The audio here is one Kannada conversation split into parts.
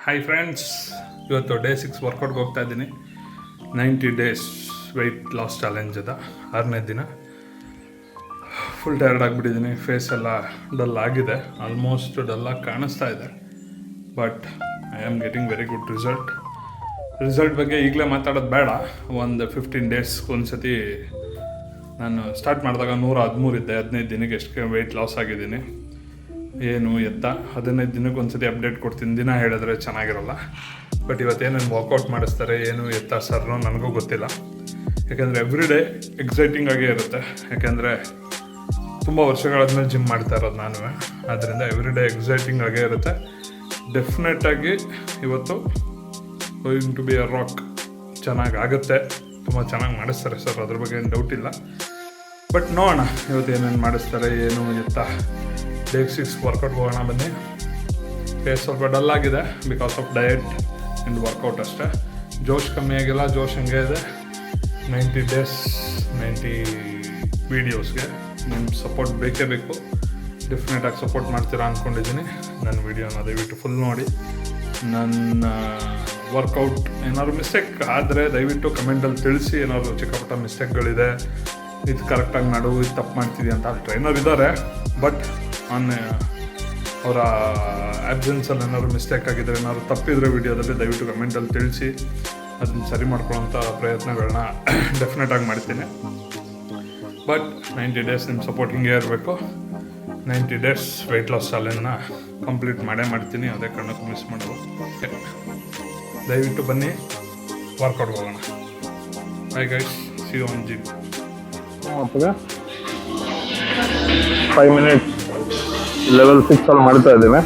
ಹಾಯ್ ಫ್ರೆಂಡ್ಸ್, ಇವತ್ತು ಡೇ 6 ವರ್ಕೌಟ್ಗೆ ಹೋಗ್ತಾ ಇದ್ದೀನಿ. 90 ಡೇಸ್ ವೆಯ್ಟ್ ಲಾಸ್ ಚಾಲೆಂಜ್ ಅದ 6ನೇ ದಿನ. ಫುಲ್ ಟಯರ್ಡ್ ಆಗಿಬಿಟ್ಟಿದ್ದೀನಿ. ಫೇಸ್ ಎಲ್ಲ ಡಲ್ ಆಗಿದೆ, ಆಲ್ಮೋಸ್ಟ್ ಡಲ್ಲಾಗಿ ಕಾಣಿಸ್ತಾ ಇದೆ. But I am getting very good result ಬಗ್ಗೆ ಈಗಲೇ ಮಾತಾಡೋದು ಬೇಡ. ಒಂದು 15 ಡೇಸ್ ಒಂದ್ಸತಿ ನಾನು ಸ್ಟಾರ್ಟ್ ಮಾಡಿದಾಗ 113 ಇದ್ದೆ. 15 ದಿನಕ್ಕೆ ಎಷ್ಟು ವೆಯ್ಟ್ ಲಾಸ್ ಆಗಿದ್ದೀನಿ, ಏನು ಎತ್ತ 15 ದಿನಕ್ಕೆ ಒಂದ್ಸತಿ ಅಪ್ಡೇಟ್ ಕೊಡ್ತೀನಿ. ದಿನ ಹೇಳಿದ್ರೆ ಚೆನ್ನಾಗಿರಲ್ಲ. ಬಟ್ ಇವತ್ತೇನೇನು ವರ್ಕೌಟ್ ಮಾಡಿಸ್ತಾರೆ, ಏನು ಎತ್ತ ಸರ್ನೋ ನನಗೂ ಗೊತ್ತಿಲ್ಲ. ಯಾಕೆಂದರೆ ಎವ್ರಿ ಡೇ ಎಕ್ಸೈಟಿಂಗ್ ಆಗೇ ಇರುತ್ತೆ. ಯಾಕೆಂದರೆ ತುಂಬ ವರ್ಷಗಳಾದ್ಮೇಲೆ ಜಿಮ್ ಮಾಡ್ತಾ ಇರೋದು ನಾನು. ಆದ್ದರಿಂದ ಎವ್ರಿ ಡೇ ಎಕ್ಸೈಟಿಂಗ್ ಆಗೇ ಇರುತ್ತೆ. ಡೆಫಿನೆಟಾಗಿ ಇವತ್ತು going to be a rock. ಚೆನ್ನಾಗಾಗುತ್ತೆ, ತುಂಬ ಚೆನ್ನಾಗಿ ಮಾಡಿಸ್ತಾರೆ ಸರ್, ಅದ್ರ ಬಗ್ಗೆ ಏನು ಡೌಟ್ ಇಲ್ಲ. ಬಟ್ ನೋಡೋಣ ಇವತ್ತು ಏನೇನು ಮಾಡಿಸ್ತಾರೆ, ಏನು ಎತ್ತ. ಡೇ 6 ವರ್ಕೌಟ್ ಹೋಗೋಣ ಬನ್ನಿ. ಫೇಸ್ ಸ್ವಲ್ಪ ಡಲ್ ಆಗಿದೆ because of diet and workout ಅಷ್ಟೇ. ಜೋಶ್ ಕಮ್ಮಿ ಆಗಿಲ್ಲ, ಜೋಶ್ ಹಂಗೆ ಇದೆ. 90 ಡೇಸ್ 90 ವೀಡಿಯೋಸ್ಗೆ ನಿಮ್ಮ ಸಪೋರ್ಟ್ ಬೇಕೇ ಬೇಕು. ಡೆಫಿನೆಟಾಗಿ ಸಪೋರ್ಟ್ ಮಾಡ್ತೀರಾ ಅಂದ್ಕೊಂಡಿದ್ದೀನಿ. ನನ್ನ ವೀಡಿಯೋನ ದಯವಿಟ್ಟು ಫುಲ್ ನೋಡಿ. ನನ್ನ ವರ್ಕೌಟ್ ಏನಾದ್ರು ಮಿಸ್ಟೇಕ್ ಆದರೆ ದಯವಿಟ್ಟು ಕಮೆಂಟಲ್ಲಿ ತಿಳಿಸಿ. ಏನಾದ್ರು ಚಿಕ್ಕ ಪುಟ್ಟ ಮಿಸ್ಟೇಕ್ಗಳಿದೆ, ಇದು ಕರೆಕ್ಟಾಗಿ ಮಾಡು, ಇದು ತಪ್ಪು ಮಾಡ್ತಿದ್ದೀವಿ ಅಂತ. ಅಲ್ಲಿ ಟ್ರೈನರ್ ಇದ್ದಾರೆ, ಬಟ್ ಅವರ ಆ್ಯಬ್ಸೆನ್ಸಲ್ಲಿ ಏನಾದ್ರು ಮಿಸ್ಟೇಕ್ ಆಗಿದ್ದರೆ, ಏನಾದ್ರು ತಪ್ಪಿದ್ರೆ ವೀಡಿಯೋದಲ್ಲಿ ದಯವಿಟ್ಟು ಕಮೆಂಟಲ್ಲಿ ತಿಳಿಸಿ. ಅದನ್ನು ಸರಿ ಮಾಡ್ಕೊಳ್ಳೋಂಥ ಪ್ರಯತ್ನಗಳನ್ನ ಡೆಫಿನೆಟಾಗಿ ಮಾಡ್ತೀನಿ. ಬಟ್ 90 ಡೇಸ್ ನಿಮ್ಮ ಸಪೋರ್ಟ್ ಹಿಂಗೆ ಇರಬೇಕು. 90 ಡೇಸ್ ವೆಯ್ಟ್ ಲಾಸ್ ಚಾಲೆಂಜ್ನ ಕಂಪ್ಲೀಟ್ ಮಾಡೇ ಮಾಡ್ತೀನಿ. ಅದೇ ಕಾರಣಕ್ಕೂ ಮಿಸ್ ಮಾಡೋದು. ದಯವಿಟ್ಟು ಬನ್ನಿ, ವರ್ಕೌಟ್ ಹೋಗೋಣ. Bye guys, see you on gym. 5 minutes level 6 ಅಲ್ಲಿ ಮಾಡ್ತಾ ಇದ್ದೇನೆ.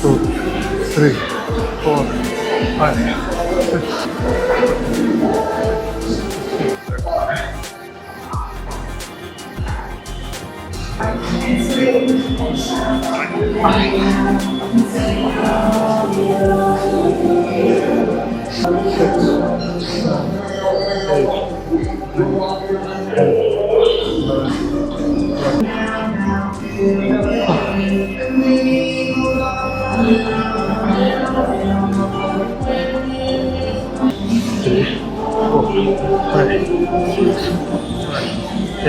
Two, 3, 4, 5, 6.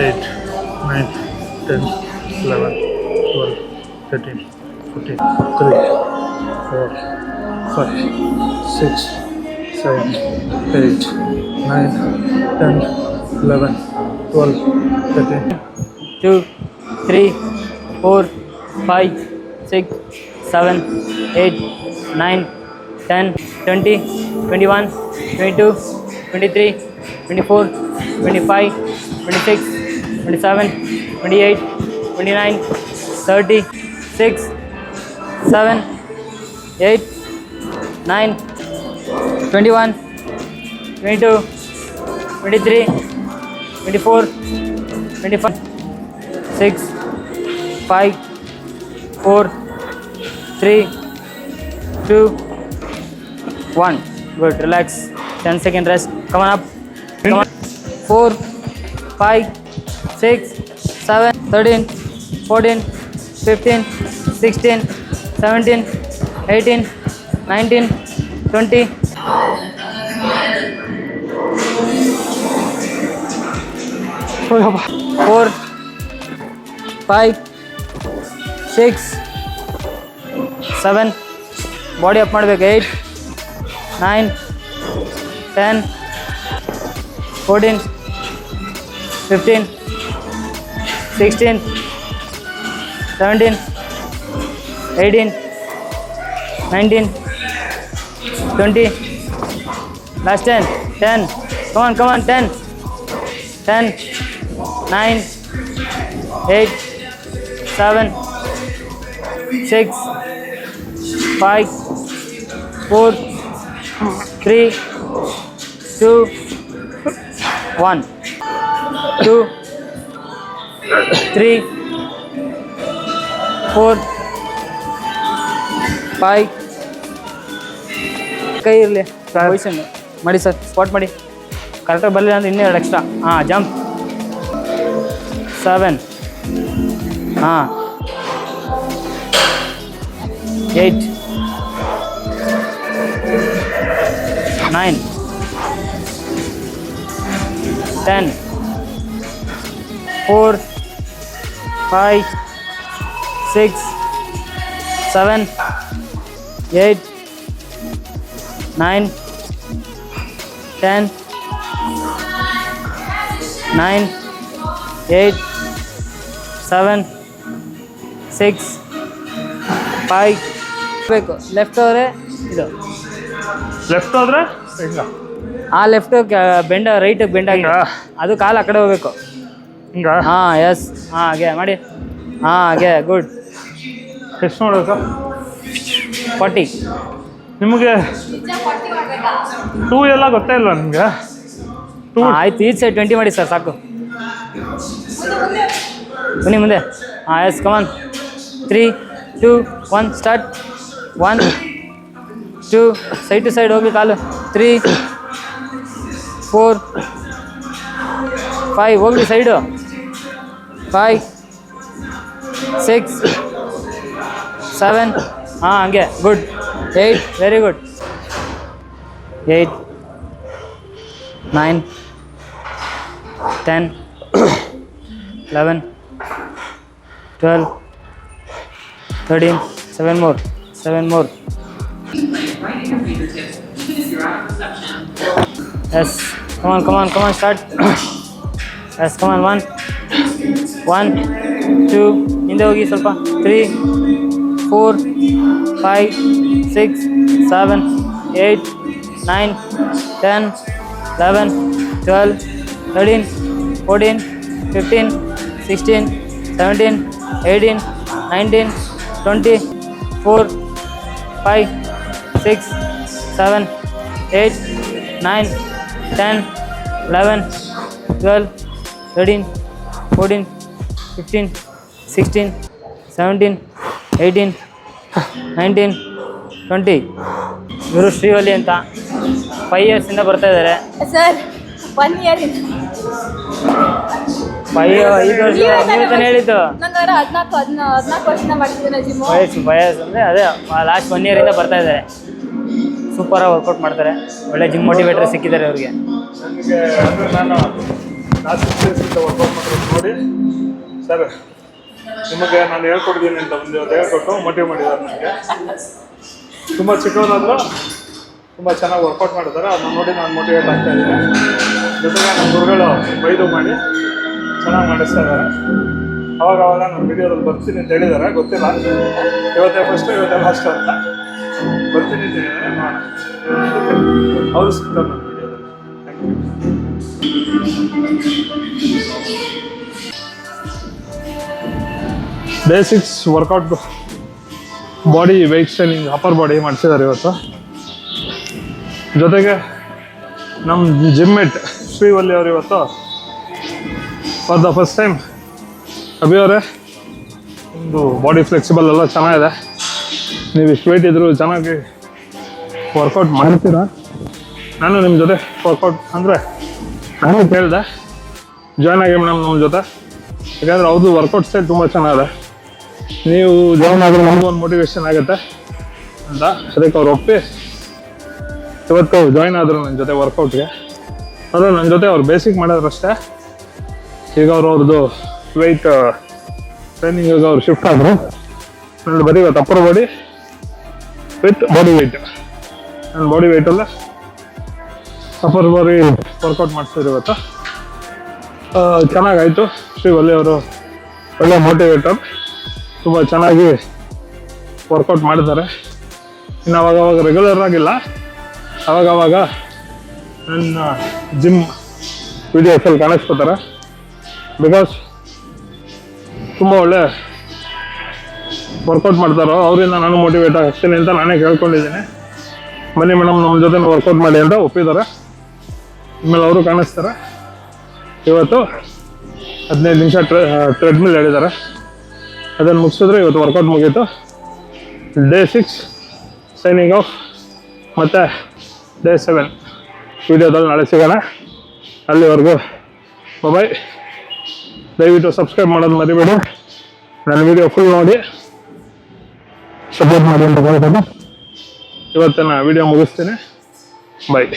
Eight, 9, 10, 11, 12, 13, 14, 3, 4, 5, 6, 7, 8, 9, 10, 11, 12, 13. 2, 3, 4, 5, 6, 7, 8, 9, 10, 20, 21, 22, 23, 24, 25, 26, 27, 28, 29, 30, 6, 7, 8, 9, 21, 22, 23, 24, 25, 6, 5, 4, 3, 2, 1. Good. Relax. 10-second rest. Come on up. Come on. 4, 5, 6, 7, 13, 14, 15, 16, 17, 18, 19, 20. 4, 5, 6, 7. Body up ಮಾಡಬೇಕು. 8, 9, 10, 14, 15, 16, 17, 18, 19, 20. Last 10. 10. Come on. 10, 9, 8, 7, 6, 5, 4, 3, 2, 1 2 3 4 5 ಕೈ ಇರಲಿ ಪೊಸಿಷನ್ ಮಾಡಿ ಸರ್, ಸ್ಪಾಟ್ ಮಾಡಿ. ಕರೆಕ್ಟಾಗಿ ಬರಲಿಲ್ಲ ಅಂದರೆ ಇನ್ನೂ 2 ಎಕ್ಸ್ಟ್ರಾ. ಹಾಂ, ಜಂಪ್. 7 ಹಾಂ 8 9 10 4 5 6 7 8 9 10 9 8 7 6 5 ಬೇಕು. ಲೆಫ್ಟ್ ಹೋದರೆ ಇದು, ಲೆಫ್ಟ್ ಹೋದ್ರೆ ಹಿಂಗ, ಆ ಲೆಫ್ಟ್ ಬೆಂಡ, ರೈಟ್ ಬೆಂಡ್ ಆಗಿ ಅದು ಕಾಲು ಆ ಕಡೆ ಹೋಗ್ಬೇಕು. ಹಿಂಗ. ಹಾಂ ಎಸ್, ಹಾಂ ಹಾಗೆ ಮಾಡಿ. ಹಾಂ ಹಾಗೆ, ಗುಡ್. ಎಷ್ಟು ನೋಡೋದು 40. ನಿಮಗೆ 2 ಎಲ್ಲ ಗೊತ್ತೇ ಇಲ್ವಾ ನಿಮಗೆ? ಆಯ್ತು, ಈಚ್ ಸೈಡ್ 20 ಮಾಡಿ ಸರ್, ಸಾಕು. ಬನ್ನಿ ಮುಂದೆ. ಹಾಂ yes, come on. 3 2 1 start. 1 2 side to side ಹೋಗಿ ಕಾಲು. 3 4 5 ಹೋಗ್ಲಿ ಸೈಡು. 5 6 7 ಹಾಂ ಹಂಗೆ, good. 8 very good. 8 9 10 11 12 13 7 more. Yes, come on, start. Yes, come on. 1 2 ಹಿಂದೆ ಹೋಗಿ ಸ್ವಲ್ಪ. 3 4 5 6 7 8 9 10 11 12 13 14 15 16 17 18 19 20 4 5 6 7 8 9 10 11 12 13 14 15 16 17 18 19 20. ಇವರು ಶ್ರೀವಲ್ಲಿ ಅಂತ 5 ಇಯರ್ಸಿಂದ ಬರ್ತಾ ಇದ್ದಾರೆ ಸರ್. 1 ಇಯರ್ 5 ವರ್ಷ ನೀವು ತಾನೇ ಹೇಳಿದ್ದು. ನಂಗಾರ 14 ವರ್ಷದಿಂದ ಮಾಡ್ತಿದ್ದೇನೆ ಜಿಮ್ಮು. ವಯಸ್ಸು ಅಂದರೆ ಅದೇ ಲಾಸ್ಟ್ 1 ಇಯರಿಂದ ಬರ್ತಾ ಇದ್ದಾರೆ. ಸೂಪರಾಗಿ ವರ್ಕೌಟ್ ಮಾಡ್ತಾರೆ. ಒಳ್ಳೆ ಜಿಮ್ ಮೋಟಿವೇಟರ್ ಸಿಕ್ಕಿದ್ದಾರೆ ಅವ್ರಿಗೆ. ನನಗೆ ಅಂದರೆ ನಾನು ಲಾಸ್ಟ್ 6 ಡೇಸಿಂದ ವರ್ಕೌಟ್ ಮಾಡೋದು ನೋಡಿ ಸರ್, ನಿಮಗೆ ನಾನು ಹೇಳ್ಕೊಡ್ತೀನಿ ಅಂತ ಒಂದು ಹೇಳ್ಕೊಟ್ಟು ಮೋಟಿವೇಟ್ ಮಾಡಿದ್ದಾರೆ ನನಗೆ. ತುಂಬ ಚಿಕ್ಕವರಾದರೂ ತುಂಬ ಚೆನ್ನಾಗಿ ವರ್ಕೌಟ್ ಮಾಡಿದ್ದಾರೆ. ಅದನ್ನ ನೋಡಿ ನಾನು ಮೋಟಿವೇಟ್ ಆಗ್ತಾ ಇದ್ದೀನಿ. ಜೊತೆಗೆ ನಮ್ಮ ಗುರುಗಳು ಬೈದು ಮಾಡಿ ಚೆನ್ನಾಗಿ ಮಾಡಿಸ್ತಾ ಇದ್ದಾರೆ. ಅವಾಗ ನಾನು ವಿಡಿಯೋದಲ್ಲಿ ಬರ್ತೀನಿ ಅಂತ ಹೇಳಿದ್ದಾರೆ. ಗೊತ್ತಿಲ್ಲ, ಇವತ್ತೇ ಫಸ್ಟು ಇವತ್ತೇ ಲಾಸ್ಟ್ ಅಂತ ಬರ್ತೀನಿ ಅಂತ ಹೇಳಿದ್ದಾರೆ. ನೋಡೋಣ, ಅವರು ಸಿಗ್ತಾರೆ ನನ್ನ ವಿಡಿಯೋದಲ್ಲಿ. Thank you. Day 6 workout body weight training upper body ಮಾಡಿಸಿದ್ದಾರೆ ಇವತ್ತು. ಜೊತೆಗೆ ನಮ್ಮ ಜಿಮ್ಮೇಟ್ ಶ್ರೀವಲ್ಲಿ ಅವರು ಇವತ್ತು for the first time Abhi ಅವರೇ ಒಂದು ಬಾಡಿ ಫ್ಲೆಕ್ಸಿಬಲ್ ಎಲ್ಲ ಚೆನ್ನಾಗಿದೆ, ನೀವು ಇಷ್ಟು ವೆಯ್ಟ್ ಇದ್ದರೂ ಚೆನ್ನಾಗಿ ವರ್ಕೌಟ್ ಮಾಡ್ತೀರಾ. ನಾನು ನಿಮ್ಮ ಜೊತೆ ವರ್ಕೌಟ್ ಅಂದರೆ ನಾನು ಕೇಳಿದೆ ಜಾಯ್ನ್ ಆಗಿ ಮೇಡಮ್ ನಮ್ಮ ಜೊತೆ, ಯಾಕಂದರೆ ಅವ್ರದ್ದು ವರ್ಕೌಟ್ ಸ್ಟೈಲ್ ತುಂಬ ಚೆನ್ನಾಗಿದೆ. ನೀವು ಜಾಯ್ನ್ ಆದರೆ ನಮಗೂ ಒಂದು ಮೋಟಿವೇಶನ್ ಆಗುತ್ತೆ ಅಂತ ಅದಕ್ಕೆ ಅವ್ರು ಒಪ್ಪಿ ಇವತ್ತು ಜಾಯ್ನ್ ಆದರು ನನ್ನ ಜೊತೆ ವರ್ಕೌಟ್ಗೆ. ಆದರೆ ನನ್ನ ಜೊತೆ ಅವ್ರು ಬೇಸಿಕ್ ಮಾಡಿದ್ರು ಅಷ್ಟೇ. ಈಗ ಅವ್ರದ್ದು ವೆಯ್ಟ್ ಟ್ರೈನಿಂಗಿಗೆ ಅವ್ರು ಶಿಫ್ಟ್ ಆದರು. ನನ್ನ ಬರೀ ಇವತ್ತು upper body with body weight, ನನ್ನ ಬಾಡಿ ವೆಯ್ಟಲ್ಲ ಅಪ್ಪರ್ ಬಾಡಿ ವರ್ಕೌಟ್ ಮಾಡಿಸಿದ್ರು ಇವತ್ತು. ಚೆನ್ನಾಗಾಯಿತು. ಶ್ರೀವಲ್ಲಿ ಅವರು ಒಳ್ಳೆ ಮೋಟಿವೇಟರ್, ತುಂಬ ಚೆನ್ನಾಗಿ ವರ್ಕೌಟ್ ಮಾಡಿದ್ದಾರೆ. ಇನ್ನು ಅವಾಗವಾಗ ರೆಗ್ಯುಲರ್ ಆಗಿಲ್ಲ, ಅವಾಗವಾಗ ನನ್ನ ಜಿಮ್ ವಿಡಿಯೋಸಲ್ಲಿ ಕಾಣಿಸ್ಕೋತಾರೆ. ಬಿಕಾಸ್ ತುಂಬ ಒಳ್ಳೆ ವರ್ಕೌಟ್ ಮಾಡ್ತಾರೋ ಅವರಿಂದ ನಾನು ಮೋಟಿವೇಟ್ ಆಗ್ತೀನಿ ಅಂತ ನಾನೇ ಕೇಳ್ಕೊಂಡಿದ್ದೀನಿ. ಬನ್ನಿ ಮೇಡಮ್ ನಮ್ಮ ಜೊತೆ ವರ್ಕೌಟ್ ಮಾಡಿ ಅಂತ ಒಪ್ಪಿದ್ದಾರೆ. ಆಮೇಲೆ ಅವರು ಕಾಣಿಸ್ತಾರೆ. ಇವತ್ತು 15 ನಿಮಿಷ ಟ್ರೆಡ್ಮಿಲ್ ಹೇಳಿದ್ದಾರೆ, ಅದನ್ನು ಮುಗಿಸಿದ್ರೆ ಇವತ್ತು ವರ್ಕೌಟ್ ಮುಗೀತು. ಡೇ 6 ಸೈನಿಂಗ್ ಆಫ್, ಮತ್ತು ಡೇ 7 ವೀಡಿಯೋದಲ್ಲಿ ನಾಳೆ ಸಿಗೋಣ. ಅಲ್ಲಿವರೆಗೂ ಬಾಯ್. ದಯವಿಟ್ಟು ಸಬ್ಸ್ಕ್ರೈಬ್ ಮಾಡೋದು ಮರಿಬೇಡಿ. ನನ್ನ ವೀಡಿಯೋ ಫುಲ್ ನೋಡಿ ಸಪೋರ್ಟ್ ಮಾಡಿ ಅಂತ ಹೇಳ್ತೀನಿ. ಇವತ್ತಿನ ವೀಡಿಯೋ ಮುಗಿಸ್ತೀನಿ. ಬಾಯ್.